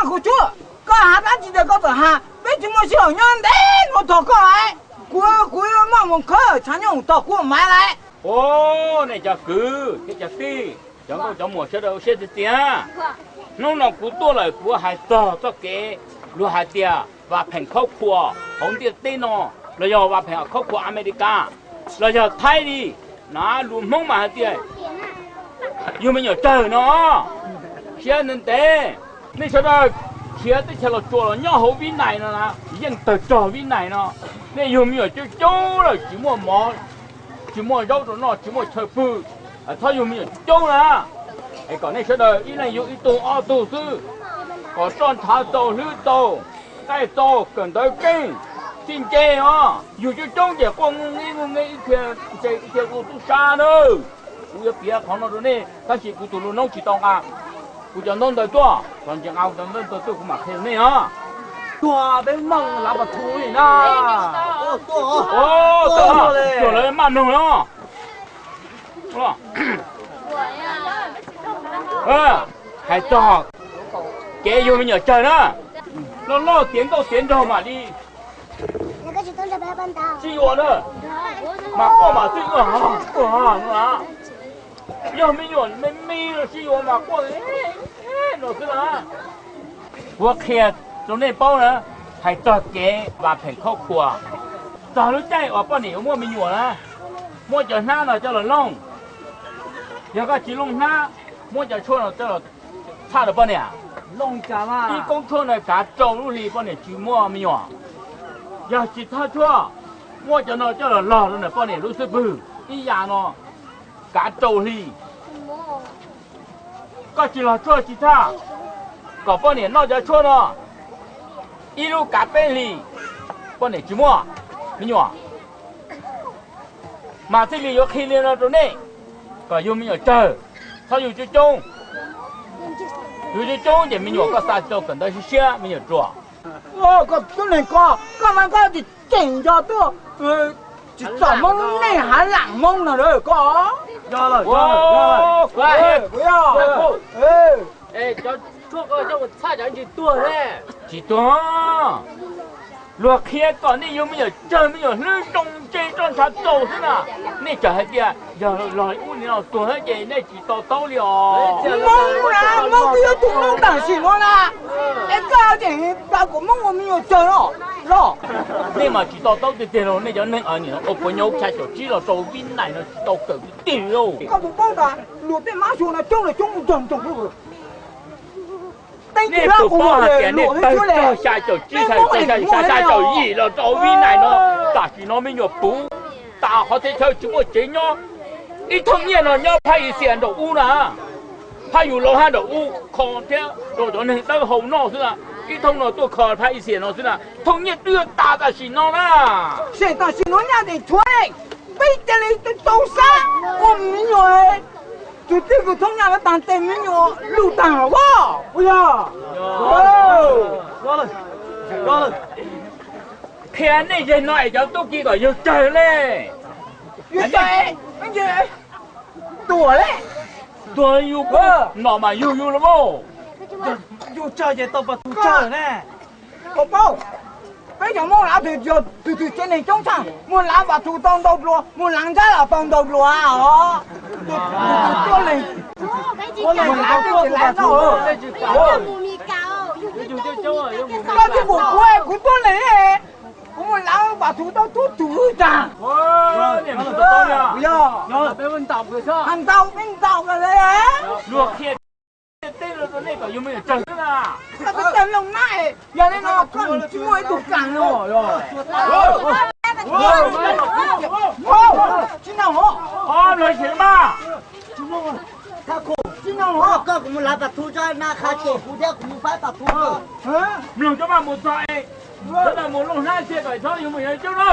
苦做，搞下单记得搞着哈，为什么小娘的我讨过来？古马门口常用到过买来。哦，那叫狗，这叫对，讲个叫么晓得现在点，弄了古多了，古还早给，路还点，挖盆烤苦，红的对喏，那要挖盆烤苦，阿美利加，那叫泰利，那路蒙嘛点，有没有走呢？现在得，你晓得，现在吃了做了，鸟后边来了啦，已经得着边来了，你有没有就走了，寂寞毛？寂寞绕着那寂寞吃不，他有没有中了？哎，搞那晓得，一人有一栋二栋是，搞上茶走绿走，再走跟到跟，进阶啊，有就中间光我一天我都杀了，我要别看到的呢，但是我都弄起到啊，我就弄得多，反正俺们弄得多，我嘛开呢啊。多的忙拿把土里呢。多嘞，多嘞，慢弄了。哇。还早，给有没有真啊？老点到点头嘛你。那个是东北白板刀。是我的。马过马这个啊。要没有没了是我马过的，老师啊。我看。从那包呢，还早给挖盆烤苦啊！早了在我帮你有没有呢？摸着那了叫了弄，有个只弄那，摸着错了叫了差了帮你啊！弄啥嘛？一公错呢，咱走路里帮你去摸没有啊？要是他错，摸着呢叫了老了呢帮你รู้สึก不？一样呢，咱走里，个只了错其他，个帮你闹着错了。一路赶奔里，帮你寂寞，没有啊？马这里有黑脸了，中呢，个有没有走？他有这种，也没有个啥走，跟到是些没有做。个不能搞，干嘛搞的整着都就怎么内涵冷梦了了搞？要了，快不要！叫这个叫我差点几多嘞？几多？若看到你有没有真没有那中间让他走是呢？你这还点要来屋里了多少钱？那几到了。梦不要动弄担心我啦！那个点那个梦我没有真了，咯。你嘛几到的点了，你就能按年我朋友开手机了，周边来了到狗点哟。搞不包的，路边马上呢，中不。你不包了点，你到下就只才下就一了，周边来了，但是那边有不大好的车就我这样，一通年了要拍一线的屋了，拍有楼下的屋，看天都那个后脑是吧？一通了都靠拍一线了是吧？通年都要大的行了啦。现在行了人家吹，背地里的刀杀，我没有哎。就这个同样的当对面有路当好不好？不要。要了。看那些那叫都几个有真嘞。有真，而且多嘞。多有个，那么有了不？有这些都不都这呢？宝宝。bây giờ mua lá thì trên này trong thằng mua lá và thu tông đâu luôn mua lắng ra là tông đâu luôn à hả con này lá thì lá đâu cái gì của quê của tôi này mua lá và thu tông thu ra bây giờ bên tàu rồi sao hàng tàu cái đấy á luộc thịt tên là cái có dùng mình trần à cái tên lồng này giờ đây nó còn chỉ mua đủ cẳng rồi chính nào hả nói chuyện mà chính nào hả các cũng là bạc thu cho na khá trẻ phụ đeo cũng phải bạc thu lồng cho bà một sợi rất là một lồng hai xe phải cho dùng mình ấy chứ đâu